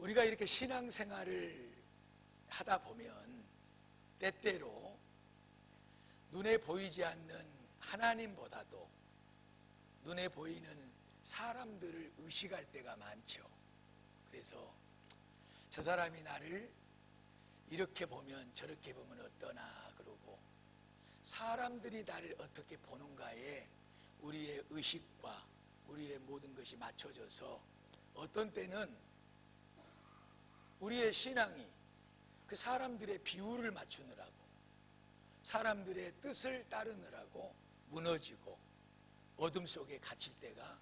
우리가 이렇게 신앙생활을 하다 보면 때때로 눈에 보이지 않는 하나님보다도 눈에 보이는 사람들을 의식할 때가 많죠. 그래서 저 사람이 나를 이렇게 보면 저렇게 보면 어떠나 그러고, 사람들이 나를 어떻게 보는가에 우리의 의식과 우리의 모든 것이 맞춰져서 어떤 때는 우리의 신앙이 그 사람들의 비율을 맞추느라고, 사람들의 뜻을 따르느라고 무너지고 어둠 속에 갇힐 때가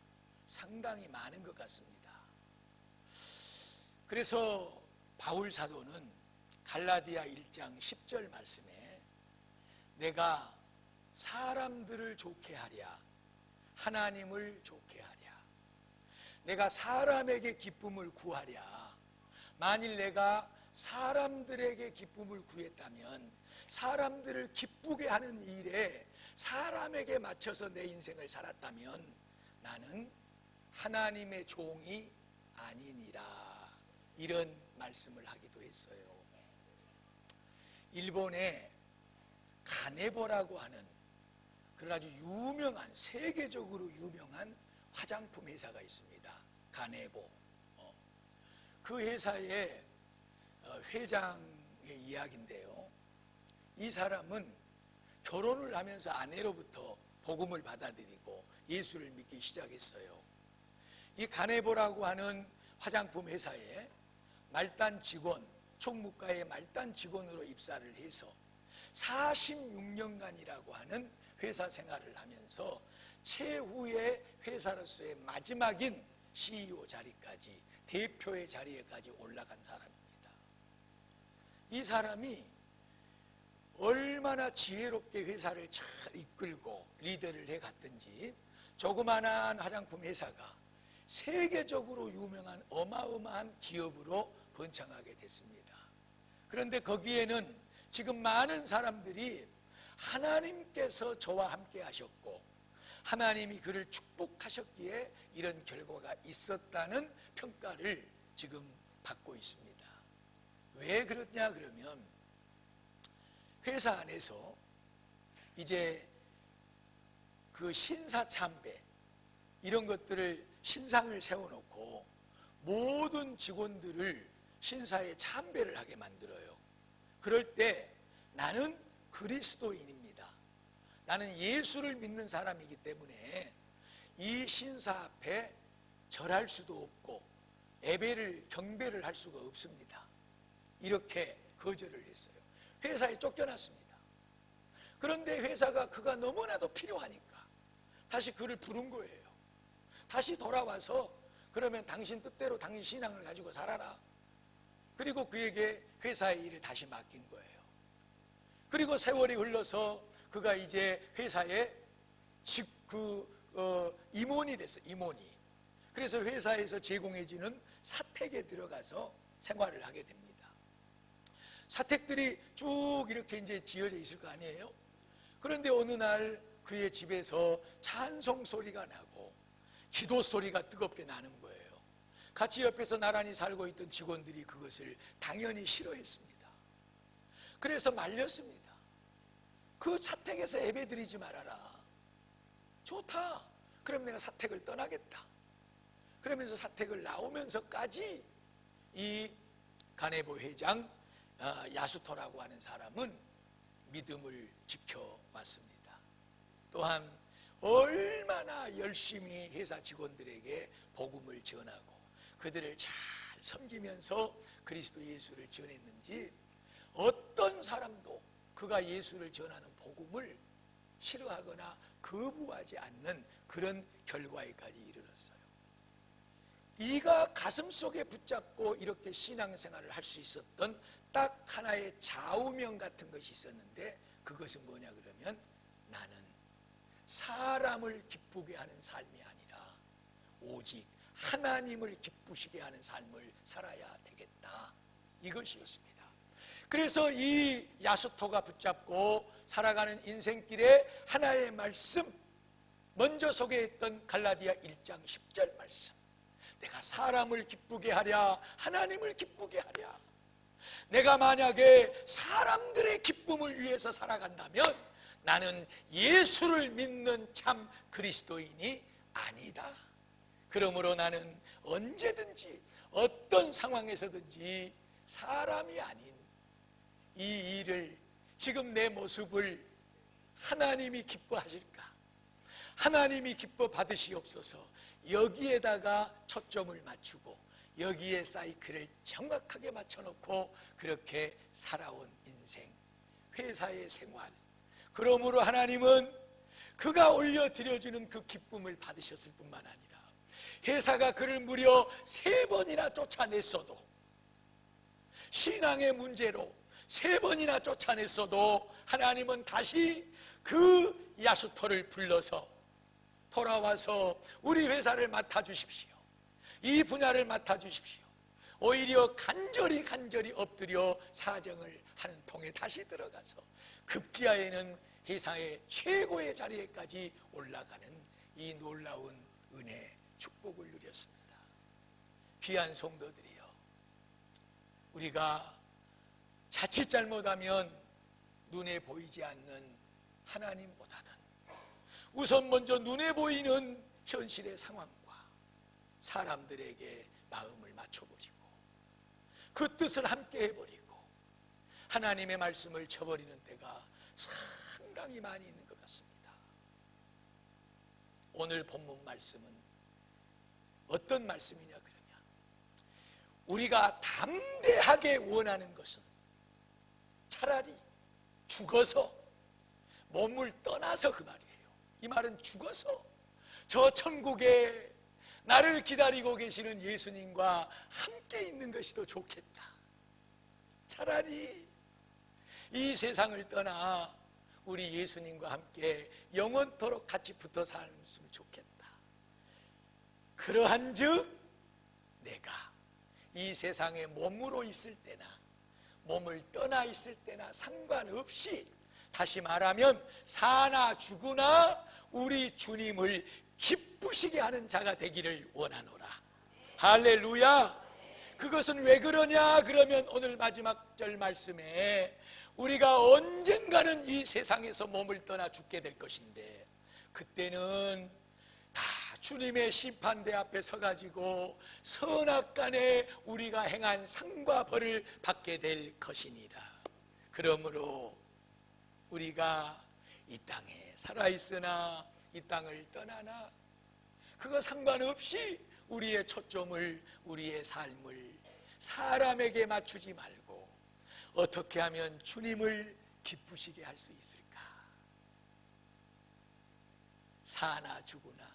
상당히 많은 것 같습니다. 그래서 바울 사도는 갈라디아 1장 10절 말씀에 내가 사람들을 좋게 하랴 하나님을 좋게 하랴, 내가 사람에게 기쁨을 구하랴, 만일 내가 사람들에게 기쁨을 구했다면, 사람들을 기쁘게 하는 일에 사람에게 맞춰서 내 인생을 살았다면 나는 하나님의 종이 아니니라, 이런 말씀을 하기도 했어요. 일본에 가네보라고 하는 그런 아주 유명한, 세계적으로 유명한 화장품 회사가 있습니다. 가네보. 그 회사의 회장의 이야기인데요, 이 사람은 결혼을 하면서 아내로부터 복음을 받아들이고 예수를 믿기 시작했어요. 이 가네보라고 하는 화장품 회사에 말단 직원, 총무과의 말단 직원으로 입사를 해서 46년간이라고 하는 회사 생활을 하면서 최후의 회사로서의 마지막인 CEO 자리까지, 대표의 자리에까지 올라간 사람입니다. 이 사람이 얼마나 지혜롭게 회사를 잘 이끌고 리더를 해갔든지 조그만한 화장품 회사가 세계적으로 유명한 어마어마한 기업으로 번창하게 됐습니다. 그런데 거기에는 지금 많은 사람들이 하나님께서 저와 함께 하셨고 하나님이 그를 축복하셨기에 이런 결과가 있었다는 평가를 지금 받고 있습니다. 왜 그렇냐 그러면, 회사 안에서 이제 그 신사참배 이런 것들을 신상을 세워놓고 모든 직원들을 신사에 참배를 하게 만들어요. 그럴 때 나는 그리스도인입니다, 나는 예수를 믿는 사람이기 때문에 이 신사 앞에 절할 수도 없고 예배를, 경배를 할 수가 없습니다. 이렇게 거절을 했어요. 회사에 쫓겨났습니다. 그런데 회사가 그가 너무나도 필요하니까 다시 그를 부른 거예요. 다시 돌아와서 그러면 당신 뜻대로 당신 신앙을 가지고 살아라. 그리고 그에게 회사의 일을 다시 맡긴 거예요. 그리고 세월이 흘러서 그가 이제 회사에 임원이 됐어요. 임원이. 그래서 회사에서 제공해주는 사택에 들어가서 생활을 하게 됩니다. 사택들이 쭉 이렇게 이제 지어져 있을 거 아니에요? 그런데 어느 날 그의 집에서 찬송 소리가 나고 기도 소리가 뜨겁게 나는 거예요. 같이 옆에서 나란히 살고 있던 직원들이 그것을 당연히 싫어했습니다. 그래서 말렸습니다. 그 사택에서 예배 드리지 말아라. 좋다. 그럼 내가 사택을 떠나겠다. 그러면서 사택을 나오면서까지 이 가네보 회장 야수토라고 하는 사람은 믿음을 지켜왔습니다. 또한 얼마나 열심히 회사 직원들에게 복음을 전하고 그들을 잘 섬기면서 그리스도 예수를 전했는지 어떤 사람도 그가 예수를 전하는 복음을 싫어하거나 거부하지 않는 그런 결과에까지 이르렀어요. 이가 가슴속에 붙잡고 이렇게 신앙생활을 할 수 있었던 딱 하나의 좌우명 같은 것이 있었는데, 그것은 뭐냐 그러면, 나는 사람을 기쁘게 하는 삶이 아니라 오직 하나님을 기쁘시게 하는 삶을 살아야 되겠다, 이것이었습니다. 그래서 이 야수토가 붙잡고 살아가는 인생길에 하나의 말씀, 먼저 소개했던 갈라디아 1장 10절 말씀, 내가 사람을 기쁘게 하랴 하나님을 기쁘게 하랴. 내가 만약에 사람들의 기쁨을 위해서 살아간다면 나는 예수를 믿는 참 그리스도인이 아니다. 그러므로 나는 언제든지 어떤 상황에서든지 사람이 아닌 이 일을, 지금 내 모습을 하나님이 기뻐하실까? 하나님이 기뻐 받으시옵소서. 여기에다가 초점을 맞추고 여기에 사이클을 정확하게 맞춰놓고 그렇게 살아온 인생, 회사의 생활. 그러므로 하나님은 그가 올려드려주는 그 기쁨을 받으셨을 뿐만 아니라 회사가 그를 무려 3번이나 쫓아냈어도, 신앙의 문제로 3번이나 쫓아냈어도 하나님은 다시 그 야수토를 불러서 돌아와서 우리 회사를 맡아주십시오, 이 분야를 맡아주십시오. 오히려 간절히 엎드려 사정을 하는 통에 다시 들어가서 급기야에는 회사의 최고의 자리에까지 올라가는 이 놀라운 은혜, 축복을 누렸습니다. 귀한 성도들이여, 우리가 자칫 잘못하면 눈에 보이지 않는 하나님보다는 우선 먼저 눈에 보이는 현실의 상황과 사람들에게 마음을 맞춰버리고 그 뜻을 함께 해버리고 하나님의 말씀을 쳐버리는 때가 상당히 많이 있는 것 같습니다. 오늘 본문 말씀은 어떤 말씀이냐 그러면, 우리가 담대하게 원하는 것은 차라리 죽어서 몸을 떠나서, 그 말이에요. 이 말은 죽어서 저 천국에 나를 기다리고 계시는 예수님과 함께 있는 것이 더 좋겠다. 차라리 이 세상을 떠나 우리 예수님과 함께 영원토록 같이 붙어 살았으면 좋겠다. 그러한즉 내가 이 세상에 몸으로 있을 때나 몸을 떠나 있을 때나 상관없이, 다시 말하면 사나 죽으나 우리 주님을 기쁘시게 하는 자가 되기를 원하노라. 할렐루야. 그것은 왜 그러냐 그러면 오늘 마지막 절 말씀에 우리가 언젠가는 이 세상에서 몸을 떠나 죽게 될 것인데, 그때는 다 주님의 심판대 앞에 서가지고 선악간에 우리가 행한 상과 벌을 받게 될 것이니라. 그러므로 우리가 이 땅에 살아있으나 이 땅을 떠나나 그거 상관없이 우리의 초점을, 우리의 삶을 사람에게 맞추지 말고 어떻게 하면 주님을 기쁘시게 할 수 있을까? 사나 죽으나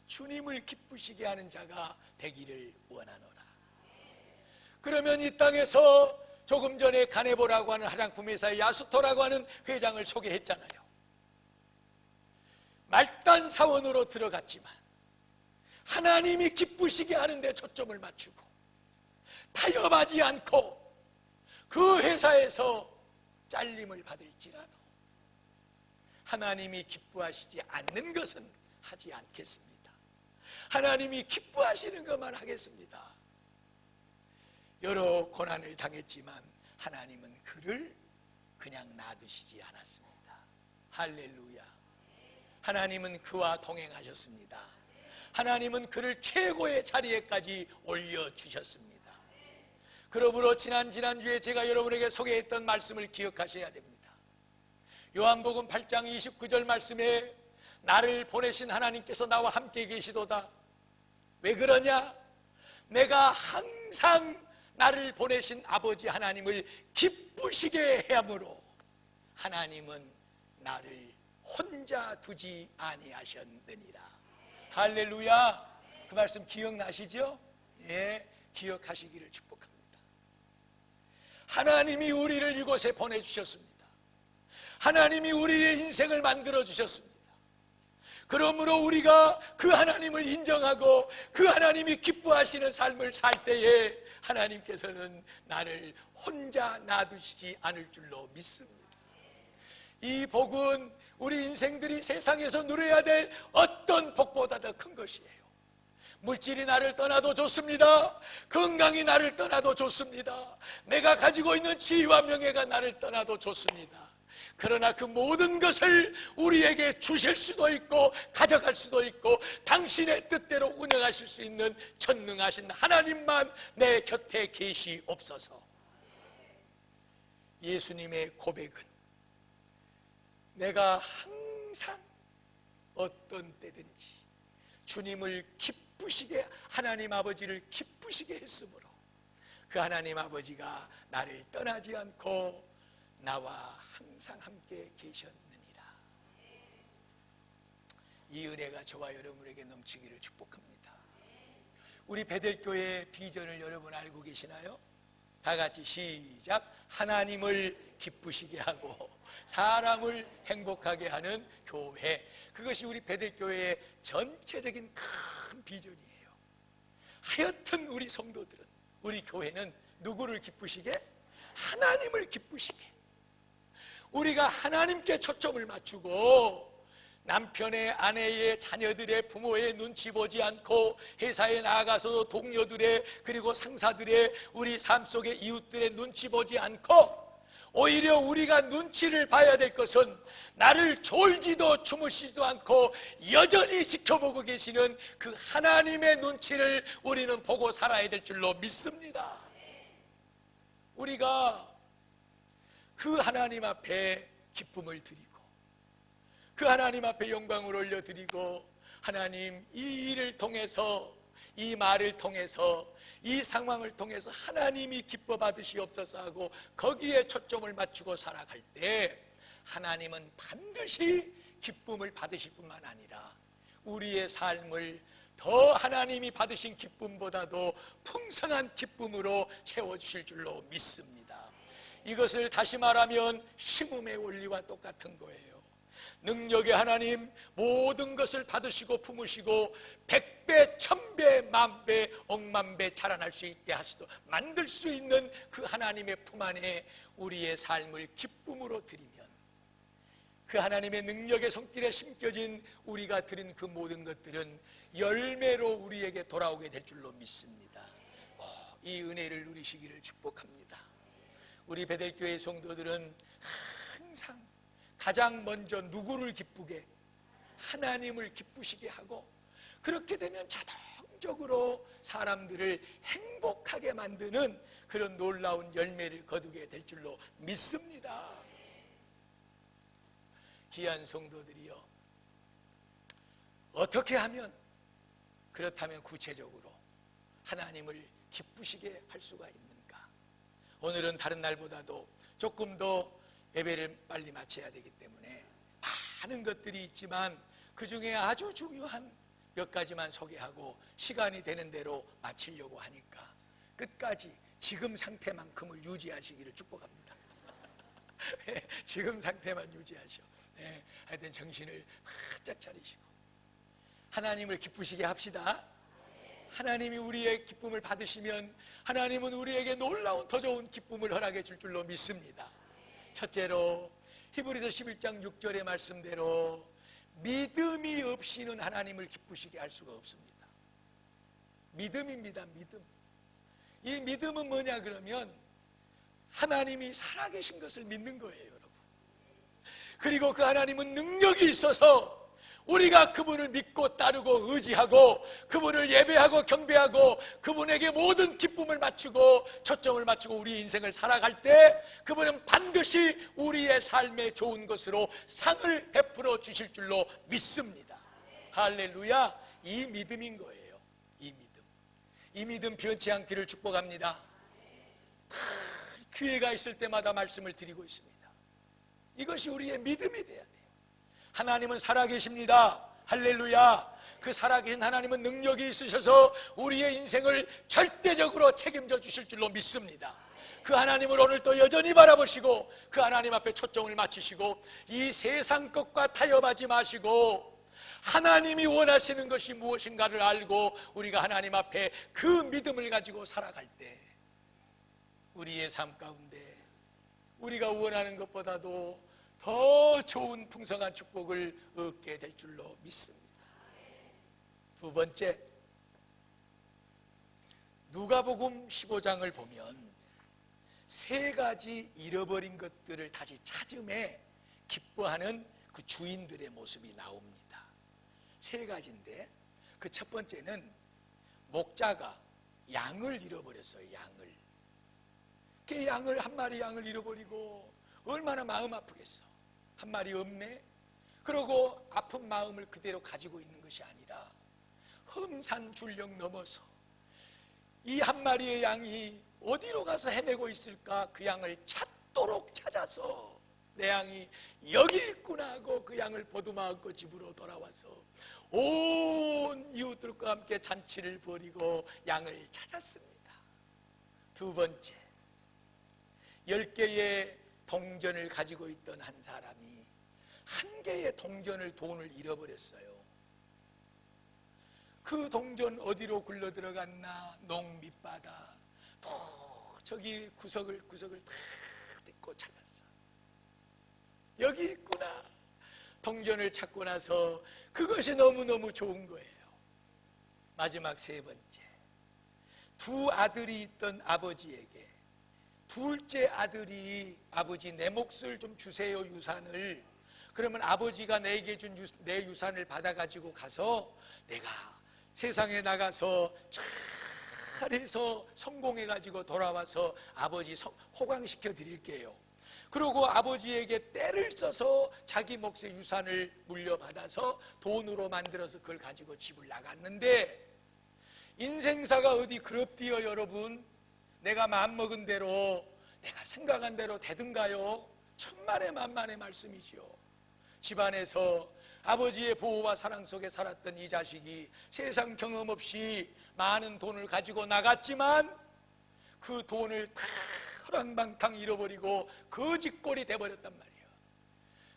주님을 기쁘시게 하는 자가 되기를 원하노라. 그러면 이 땅에서 조금 전에 가네보라고 하는 화장품 회사의 야수토라고 하는 회장을 소개했잖아요. 말단 사원으로 들어갔지만 하나님이 기쁘시게 하는 데 초점을 맞추고 타협하지 않고 그 회사에서 잘림을 받을지라도 하나님이 기뻐하시지 않는 것은 하지 않겠습니다. 하나님이 기뻐하시는 것만 하겠습니다. 여러 고난을 당했지만 하나님은 그를 그냥 놔두시지 않았습니다. 할렐루야. 하나님은 그와 동행하셨습니다. 하나님은 그를 최고의 자리에까지 올려주셨습니다. 그러므로 지난주에 제가 여러분에게 소개했던 말씀을 기억하셔야 됩니다. 요한복음 8장 29절 말씀에 나를 보내신 하나님께서 나와 함께 계시도다. 왜 그러냐? 내가 항상 나를 보내신 아버지 하나님을 기쁘시게 함으로 하나님은 나를 혼자 두지 아니하셨느니라. 할렐루야. 그 말씀 기억나시죠? 예, 기억하시기를 축복합니다. 하나님이 우리를 이곳에 보내주셨습니다. 하나님이 우리의 인생을 만들어주셨습니다. 그러므로 우리가 그 하나님을 인정하고 그 하나님이 기뻐하시는 삶을 살 때에 하나님께서는 나를 혼자 놔두시지 않을 줄로 믿습니다. 이 복은 우리 인생들이 세상에서 누려야 될 어떤 복보다 더 큰 것이에요. 물질이 나를 떠나도 좋습니다. 건강이 나를 떠나도 좋습니다. 내가 가지고 있는 지위와 명예가 나를 떠나도 좋습니다. 그러나 그 모든 것을 우리에게 주실 수도 있고 가져갈 수도 있고 당신의 뜻대로 운영하실 수 있는 전능하신 하나님만 내 곁에 계시옵소서. 예수님의 고백은 내가 항상 어떤 때든지 주님을 기쁘시게, 하나님 아버지를 기쁘시게 했으므로 그 하나님 아버지가 나를 떠나지 않고 나와 항상 함께 계셨느니라. 이 은혜가 저와 여러분에게 넘치기를 축복합니다. 우리 베델교회 비전을 여러분 알고 계시나요? 다 같이 시작. 하나님을 기쁘시게 하고 사람을 행복하게 하는 교회. 그것이 우리 베델교회의 전체적인 큰 비전이에요. 하여튼 우리 성도들은, 우리 교회는 누구를 기쁘시게? 하나님을 기쁘시게. 우리가 하나님께 초점을 맞추고 남편의, 아내의, 자녀들의, 부모의 눈치 보지 않고 회사에 나아가서도 동료들의, 그리고 상사들의, 우리 삶 속의 이웃들의 눈치 보지 않고 오히려 우리가 눈치를 봐야 될 것은 나를 졸지도 주무시지도 않고 여전히 지켜보고 계시는 그 하나님의 눈치를 우리는 보고 살아야 될 줄로 믿습니다. 우리가 그 하나님 앞에 기쁨을 드리고 그 하나님 앞에 영광을 올려드리고, 하나님 이 일을 통해서, 이 말을 통해서, 이 상황을 통해서 하나님이 기뻐 받으시옵소서 하고 거기에 초점을 맞추고 살아갈 때 하나님은 반드시 기쁨을 받으실 뿐만 아니라 우리의 삶을 더 하나님이 받으신 기쁨보다도 풍성한 기쁨으로 채워주실 줄로 믿습니다. 이것을 다시 말하면 심음의 원리와 똑같은 거예요. 능력의 하나님, 모든 것을 받으시고 품으시고 100배, 1000배, 만배, 억만배 자라날 수 있게 하시도 만들 수 있는 그 하나님의 품 안에 우리의 삶을 기쁨으로 드리면 그 하나님의 능력의 손길에 심겨진 우리가 드린 그 모든 것들은 열매로 우리에게 돌아오게 될 줄로 믿습니다. 이 은혜를 누리시기를 축복합니다. 우리 베델교회 성도들은 항상 가장 먼저 누구를 기쁘게? 하나님을 기쁘시게 하고, 그렇게 되면 자동적으로 사람들을 행복하게 만드는 그런 놀라운 열매를 거두게 될 줄로 믿습니다. 귀한 성도들이여, 어떻게 하면, 그렇다면 구체적으로 하나님을 기쁘시게 할 수가 있는가? 오늘은 다른 날보다도 조금 더 예배를 빨리 마쳐야 되기 때문에 많은 것들이 있지만 그 중에 아주 중요한 몇 가지만 소개하고 시간이 되는 대로 마치려고 하니까 끝까지 지금 상태만큼을 유지하시기를 축복합니다. 지금 상태만 유지하셔. 하여튼 정신을 바짝 차리시고 하나님을 기쁘시게 합시다. 하나님이 우리의 기쁨을 받으시면 하나님은 우리에게 놀라운 더 좋은 기쁨을 허락해 줄 줄로 믿습니다. 첫째로 히브리서 11장 6절의 말씀대로 믿음이 없이는 하나님을 기쁘시게 할 수가 없습니다. 믿음입니다. 믿음. 이 믿음은 뭐냐 그러면 하나님이 살아계신 것을 믿는 거예요, 여러분. 그리고 그 하나님은 능력이 있어서 우리가 그분을 믿고 따르고 의지하고 그분을 예배하고 경배하고 그분에게 모든 기쁨을 맞추고 초점을 맞추고 우리 인생을 살아갈 때 그분은 반드시 우리의 삶에 좋은 것으로 상을 베풀어 주실 줄로 믿습니다. 할렐루야. 이 믿음인 거예요. 이 믿음 변치 않기를 축복합니다. 기회가 있을 때마다 말씀을 드리고 있습니다. 이것이 우리의 믿음이 돼야 돼요. 하나님은 살아계십니다. 할렐루야. 그 살아계신 하나님은 능력이 있으셔서 우리의 인생을 절대적으로 책임져 주실 줄로 믿습니다. 그 하나님을 오늘 또 여전히 바라보시고 그 하나님 앞에 초점을 맞추시고 이 세상 것과 타협하지 마시고 하나님이 원하시는 것이 무엇인가를 알고 우리가 하나님 앞에 그 믿음을 가지고 살아갈 때 우리의 삶 가운데 우리가 원하는 것보다도 더 좋은 풍성한 축복을 얻게 될 줄로 믿습니다. 두 번째, 누가복음 15장을 보면 세 가지 잃어버린 것들을 다시 찾음에 기뻐하는 그 주인들의 모습이 나옵니다. 세 가지인데 그 첫 번째는 목자가 양을 잃어버렸어요. 양을 한 마리 양을 잃어버리고 얼마나 마음 아프겠어. 한 마리 없네. 그러고 아픈 마음을 그대로 가지고 있는 것이 아니라 험산줄령 넘어서 이 한 마리의 양이 어디로 가서 헤매고 있을까 그 양을 찾도록 찾아서 내 양이 여기 있구나 하고 그 양을 보듬어안고 집으로 돌아와서 온 이웃들과 함께 잔치를 벌이고 양을 찾았습니다. 두 번째, 10개의 동전을 가지고 있던 한 사람이 한 개의 돈을 잃어버렸어요. 그 동전 어디로 굴러 들어갔나? 농 밑바다 저기 구석을 다 딛고 찾았어. 여기 있구나. 동전을 찾고 나서 그것이 너무너무 좋은 거예요. 마지막 세 번째, 두 아들이 있던 아버지에게 둘째 아들이 아버지 내 몫을 좀 주세요 유산을. 그러면 아버지가 내게 준 내 유산을 받아가지고 가서 내가 세상에 나가서 잘해서 성공해가지고 돌아와서 아버지 호강시켜 드릴게요. 그리고 아버지에게 때를 써서 자기 몫의 유산을 물려받아서 돈으로 만들어서 그걸 가지고 집을 나갔는데 인생사가 어디 그렇디요 여러분? 내가 마음먹은 대로 내가 생각한 대로 되든가요? 천만의 말씀이지요. 집안에서 아버지의 보호와 사랑 속에 살았던 이 자식이 세상 경험 없이 많은 돈을 가지고 나갔지만 그 돈을 다 허랑방탕 잃어버리고 거지꼴이 돼버렸단 말이야.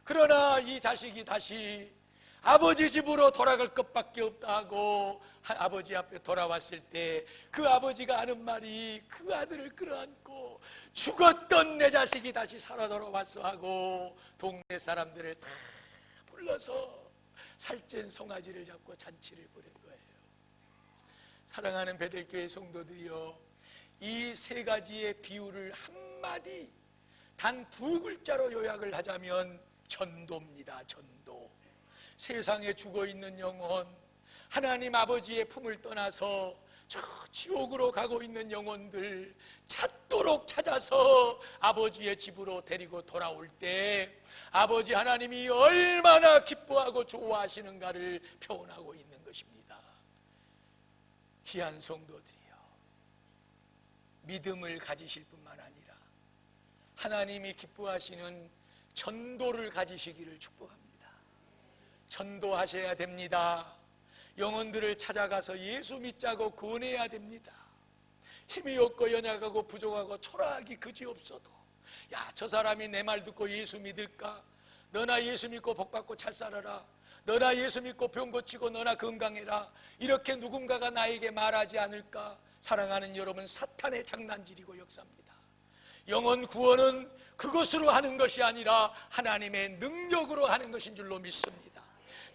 그러나 이 자식이 다시 아버지 집으로 돌아갈 것밖에 없다 하고 아버지 앞에 돌아왔을 때 그 아버지가 하는 말이 그 아들을 끌어안고 죽었던 내 자식이 다시 살아 돌아왔어 하고 동네 사람들을 다 불러서 살찐 송아지를 잡고 잔치를 벌인 거예요. 사랑하는 베들교회 성도들이여, 이 세 가지의 비유를 한마디 단 두 글자로 요약을 하자면 전도입니다. 전도. 세상에 죽어있는 영혼, 하나님 아버지의 품을 떠나서 저 지옥으로 가고 있는 영혼들 찾도록 찾아서 아버지의 집으로 데리고 돌아올 때 아버지 하나님이 얼마나 기뻐하고 좋아하시는가를 표현하고 있는 것입니다. 귀한 성도들이여, 믿음을 가지실 뿐만 아니라 하나님이 기뻐하시는 전도를 가지시기를 축복합니다. 전도하셔야 됩니다. 영혼들을 찾아가서 예수 믿자고 권해야 됩니다. 힘이 없고 연약하고 부족하고 초라하기 그지없어도 야, 저 사람이 내 말 듣고 예수 믿을까? 너나 예수 믿고 복받고 잘 살아라. 너나 예수 믿고 병 고치고 너나 건강해라. 이렇게 누군가가 나에게 말하지 않을까? 사랑하는 여러분, 사탄의 장난질이고 역사입니다. 영혼 구원은 그것으로 하는 것이 아니라 하나님의 능력으로 하는 것인 줄로 믿습니다.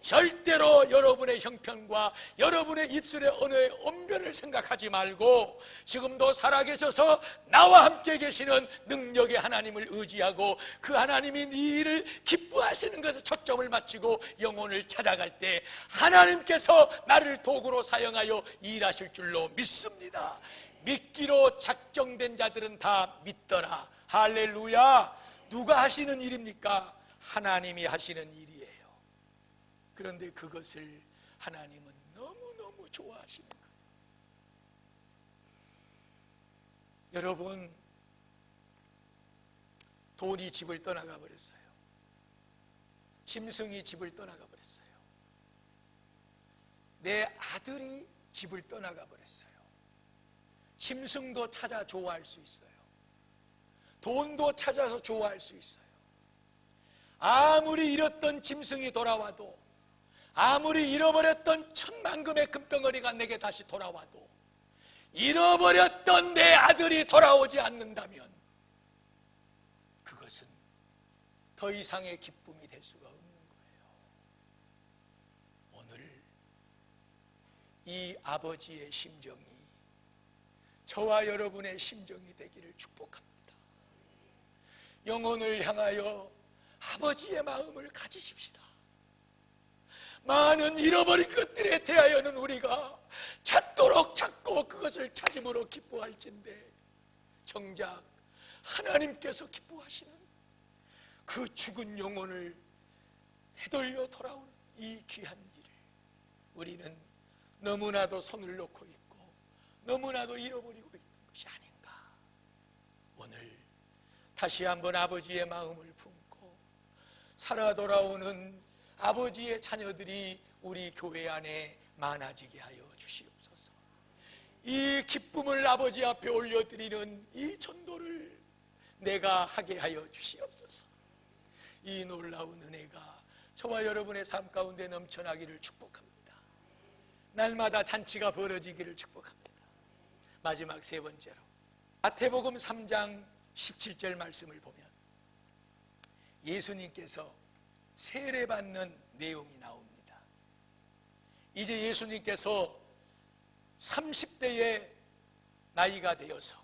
절대로 여러분의 형편과 여러분의 입술의 언어의 언변을 생각하지 말고 지금도 살아계셔서 나와 함께 계시는 능력의 하나님을 의지하고 그 하나님이 네 일을 기뻐하시는 것에 초점을 맞추고 영혼을 찾아갈 때 하나님께서 나를 도구로 사용하여 일하실 줄로 믿습니다. 믿기로 작정된 자들은 다 믿더라. 할렐루야. 누가 하시는 일입니까? 하나님이 하시는 일이에요. 그런데 그것을 하나님은 너무너무 좋아하시는 거예요. 여러분, 돈이 집을 떠나가 버렸어요. 짐승이 집을 떠나가 버렸어요. 내 아들이 집을 떠나가 버렸어요. 짐승도 찾아 좋아할 수 있어요. 돈도 찾아서 좋아할 수 있어요. 아무리 잃었던 짐승이 돌아와도, 아무리 잃어버렸던 천만금의 금덩어리가 내게 다시 돌아와도, 잃어버렸던 내 아들이 돌아오지 않는다면 그것은 더 이상의 기쁨이 될 수가 없는 거예요. 오늘 이 아버지의 심정이 저와 여러분의 심정이 되기를 축복합니다. 영혼을 향하여 아버지의 마음을 가지십시다. 많은 잃어버린 것들에 대하여는 우리가 찾도록 찾고 그것을 찾음으로 기뻐할진데, 정작 하나님께서 기뻐하시는 그 죽은 영혼을 되돌려 돌아오는 이 귀한 일을 우리는 너무나도 손을 놓고 있고 너무나도 잃어버리고 있는 것이 아닌가. 오늘 다시 한번 아버지의 마음을 품고 살아 돌아오는 아버지의 자녀들이 우리 교회 안에 많아지게 하여 주시옵소서. 이 기쁨을 아버지 앞에 올려드리는 이 전도를 내가 하게 하여 주시옵소서. 이 놀라운 은혜가 저와 여러분의 삶 가운데 넘쳐나기를 축복합니다. 날마다 잔치가 벌어지기를 축복합니다. 마지막 세 번째로 마태복음 3장 17절 말씀을 보면 예수님께서 세례받는 내용이 나옵니다. 이제 예수님께서 30대의 나이가 되어서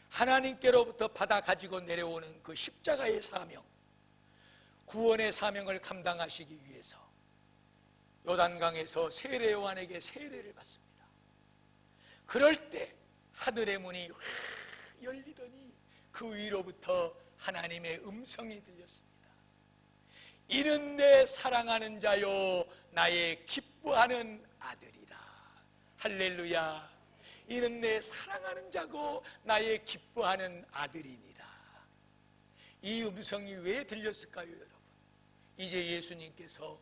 하나님께로부터 받아 가지고 내려오는 그 십자가의 사명, 구원의 사명을 감당하시기 위해서 요단강에서 세례 요한에게 세례를 받습니다. 그럴 때 하늘의 문이 확 열리더니 그 위로부터 하나님의 음성이 들렸습니다. 이는 내 사랑하는 자요 나의 기뻐하는 아들이라. 할렐루야. 이는 내 사랑하는 자고 나의 기뻐하는 아들이니라. 이 음성이 왜 들렸을까요, 여러분? 이제 예수님께서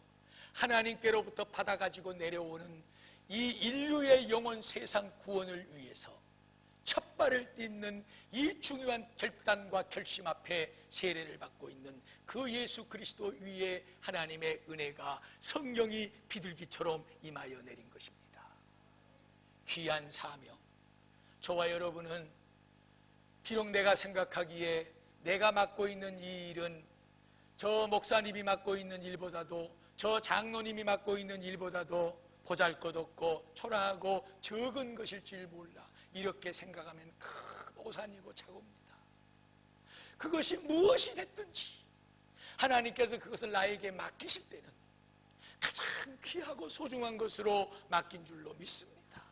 하나님께로부터 받아가지고 내려오는 이 인류의 영혼 세상 구원을 위해서 첫 발을 딛는 이 중요한 결단과 결심 앞에 세례를 받고 있는 그 예수 그리스도 위에 하나님의 은혜가 성령이 비둘기처럼 임하여 내린 것입니다. 귀한 사명. 저와 여러분은 비록 내가 생각하기에 내가 맡고 있는 이 일은 저 목사님이 맡고 있는 일보다도, 저 장로님이 맡고 있는 일보다도 보잘것없고 초라하고 적은 것일 줄 몰라, 이렇게 생각하면 큰 오산이고 착오입니다. 그것이 무엇이 됐든지 하나님께서 그것을 나에게 맡기실 때는 가장 귀하고 소중한 것으로 맡긴 줄로 믿습니다.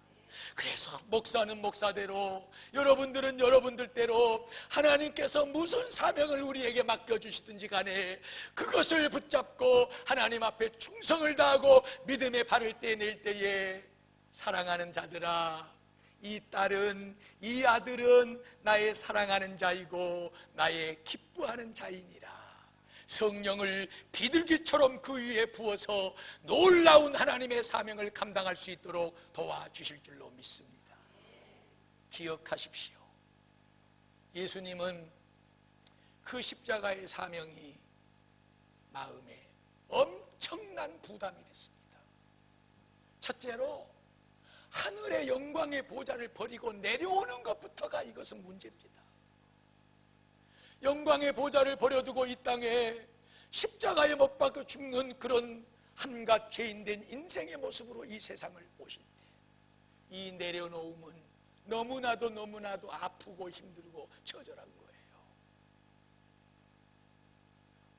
그래서 목사는 목사대로, 여러분들은 여러분들대로 하나님께서 무슨 사명을 우리에게 맡겨주시든지 간에 그것을 붙잡고 하나님 앞에 충성을 다하고 믿음의 발을 떼낼 때에, 사랑하는 자들아, 이 딸은, 이 아들은 나의 사랑하는 자이고 나의 기뻐하는 자이니라. 성령을 비둘기처럼 그 위에 부어서 놀라운 하나님의 사명을 감당할 수 있도록 도와주실 줄로 믿습니다. 기억하십시오. 예수님은 그 십자가의 사명이 마음에 엄청난 부담이 됐습니다. 첫째로 하늘의 영광의 보좌를 버리고 내려오는 것부터가 이것은 문제입니다. 영광의 보좌를 버려두고 이 땅에 십자가에 못 박혀 죽는 그런 한갓 죄인된 인생의 모습으로 이 세상을 오실 때 이 내려놓음은 너무나도 아프고 힘들고 처절한 거예요.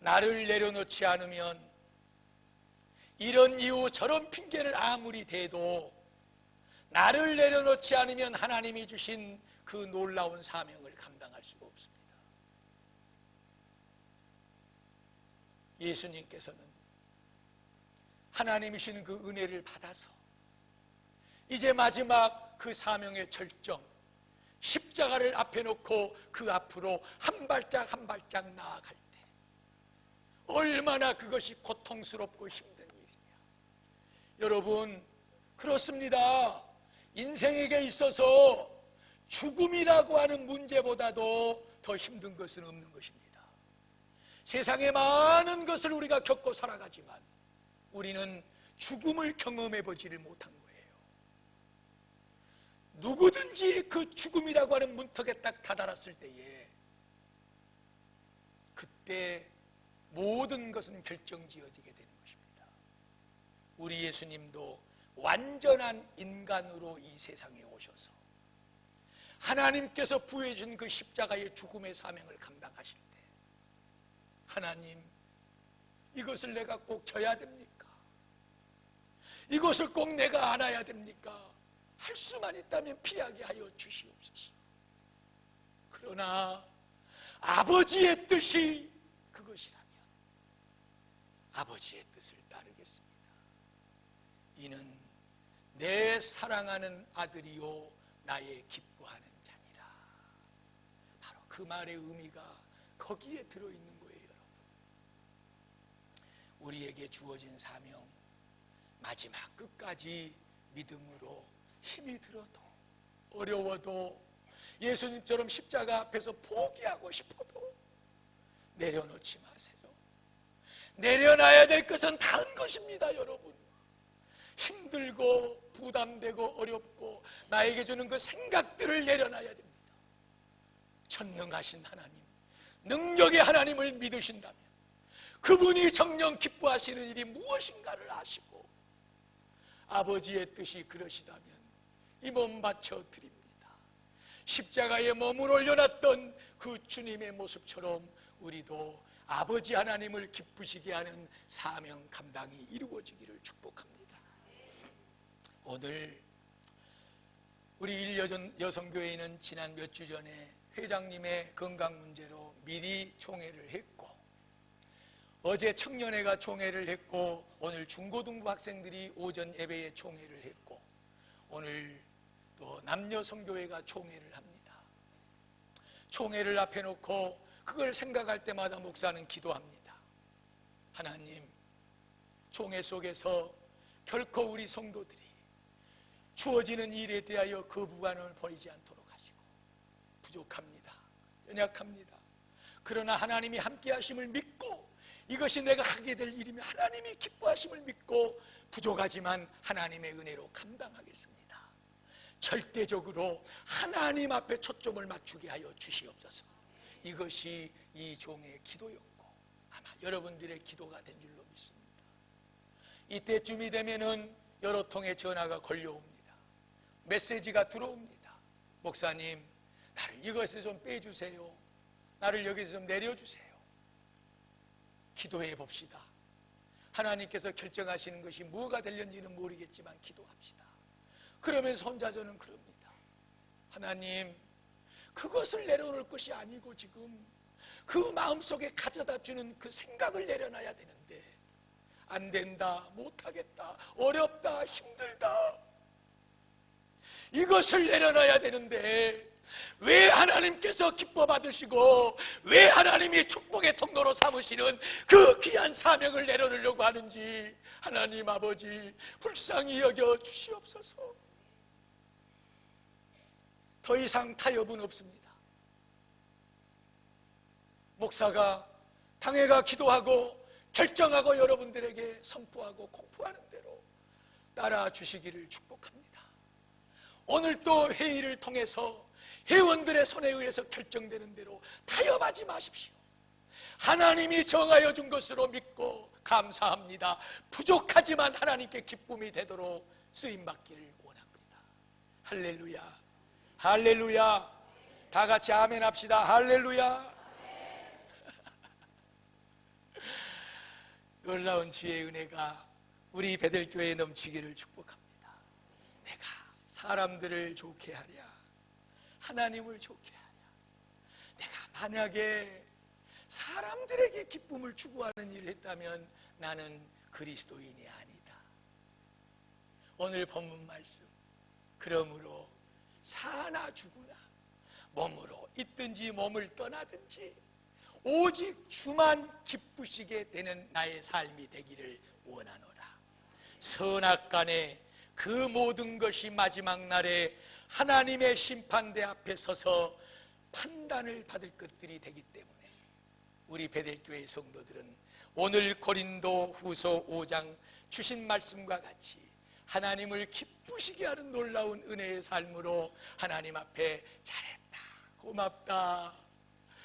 나를 내려놓지 않으면, 이런 이유 저런 핑계를 아무리 대도 나를 내려놓지 않으면 하나님이 주신 그 놀라운 사명을 감당할 수가 없습니다. 예수님께서는 하나님이신 그 은혜를 받아서 이제 마지막 그 사명의 절정, 십자가를 앞에 놓고 그 앞으로 한 발짝 한 발짝 나아갈 때 얼마나 그것이 고통스럽고 힘든 일이냐. 여러분, 그렇습니다. 인생에게 있어서 죽음이라고 하는 문제보다도 더 힘든 것은 없는 것입니다. 세상에 많은 것을 우리가 겪고 살아가지만 우리는 죽음을 경험해 보지를 못한 거예요. 누구든지 그 죽음이라고 하는 문턱에 딱 다다랐을 때에 그때 모든 것은 결정지어지게 되는 것입니다. 우리 예수님도 완전한 인간으로 이 세상에 오셔서 하나님께서 부여해 준 그 십자가의 죽음의 사명을 감당하실 때 하나님, 이것을 내가 꼭 져야 됩니까? 이것을 꼭 내가 안아야 됩니까? 할 수만 있다면 피하게 하여 주시옵소서. 그러나 아버지의 뜻이 그것이라면 아버지의 뜻을 따르겠습니다. 이는 내 사랑하는 아들이요 나의 기뻐하는 자니라. 바로 그 말의 의미가 거기에 들어있는 거예요. 여러분, 우리에게 주어진 사명, 마지막 끝까지 믿음으로 힘이 들어도 어려워도 예수님처럼 십자가 앞에서 포기하고 싶어도 내려놓지 마세요. 내려놔야 될 것은 다른 것입니다. 여러분, 힘들고 부담되고 어렵고 나에게 주는 그 생각들을 내려놔야 됩니다. 전능하신 하나님, 능력의 하나님을 믿으신다면 그분이 정녕 기뻐하시는 일이 무엇인가를 아시고 아버지의 뜻이 그러시다면 이 몸 바쳐 드립니다. 십자가에 몸을 올려놨던 그 주님의 모습처럼 우리도 아버지 하나님을 기쁘시게 하는 사명 감당이 이루어지기를 축복합니다. 오늘 우리 일여성교회는 지난 몇 주 전에 회장님의 건강 문제로 미리 총회를 했고, 어제 청년회가 총회를 했고, 오늘 중고등부 학생들이 오전 예배에 총회를 했고, 오늘 또 남녀 성교회가 총회를 합니다. 총회를 앞에 놓고 그걸 생각할 때마다 목사는 기도합니다. 하나님, 총회 속에서 결코 우리 성도들이 주어지는 일에 대하여 거부감을 버리지 않도록 하시고, 부족합니다, 연약합니다. 그러나 하나님이 함께 하심을 믿고 이것이 내가 하게 될 일이면 하나님이 기뻐하심을 믿고 부족하지만 하나님의 은혜로 감당하겠습니다. 절대적으로 하나님 앞에 초점을 맞추게 하여 주시옵소서. 이것이 이 종의 기도였고 아마 여러분들의 기도가 된 줄로 믿습니다. 이때쯤이 되면은 여러 통의 전화가 걸려옵니다. 메시지가 들어옵니다. 목사님, 나를 이것에 좀 빼주세요. 나를 여기서 좀 내려주세요. 기도해 봅시다. 하나님께서 결정하시는 것이 뭐가 되려는지는 모르겠지만 기도합시다. 그러면서 혼자 저는 그럽니다. 하나님, 그것을 내려놓을 것이 아니고 지금 그 마음속에 가져다 주는 그 생각을 내려놔야 되는데 안 된다, 못하겠다, 어렵다, 힘들다, 이것을 내려놔야 되는데 왜 하나님께서 기뻐 받으시고 왜 하나님이 축복의 통로로 삼으시는 그 귀한 사명을 내려놓으려고 하는지 하나님 아버지 불쌍히 여겨 주시옵소서. 더 이상 타협은 없습니다. 목사가 당회가 기도하고 결정하고 여러분들에게 선포하고 공포하는 대로 따라 주시기를 축복합니다. 오늘 또 회의를 통해서 회원들의 손에 의해서 결정되는 대로 타협하지 마십시오. 하나님이 정하여 준 것으로 믿고 감사합니다. 부족하지만 하나님께 기쁨이 되도록 쓰임받기를 원합니다. 할렐루야, 할렐루야. 다 같이 아멘 합시다. 할렐루야. 놀라운 주의 은혜가 우리 베델교회에 넘치기를 축복합니다. 내가 사람들을 좋게 하랴, 하나님을 좋게 하랴. 내가 만약에 사람들에게 기쁨을 추구하는 일을 했다면 나는 그리스도인이 아니다. 오늘 본문 말씀, 그러므로 사나 죽으나 몸으로 있든지 몸을 떠나든지 오직 주만 기쁘시게 되는 나의 삶이 되기를 원하노라. 선악간에 그 모든 것이 마지막 날에 하나님의 심판대 앞에 서서 판단을 받을 것들이 되기 때문에 우리 베델교회 성도들은 오늘 고린도 후서 5장 주신 말씀과 같이 하나님을 기쁘시게 하는 놀라운 은혜의 삶으로 하나님 앞에 잘했다, 고맙다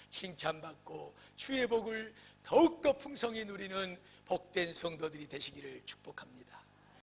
칭찬받고 주의 복을 더욱더 풍성히 누리는 복된 성도들이 되시기를 축복합니다.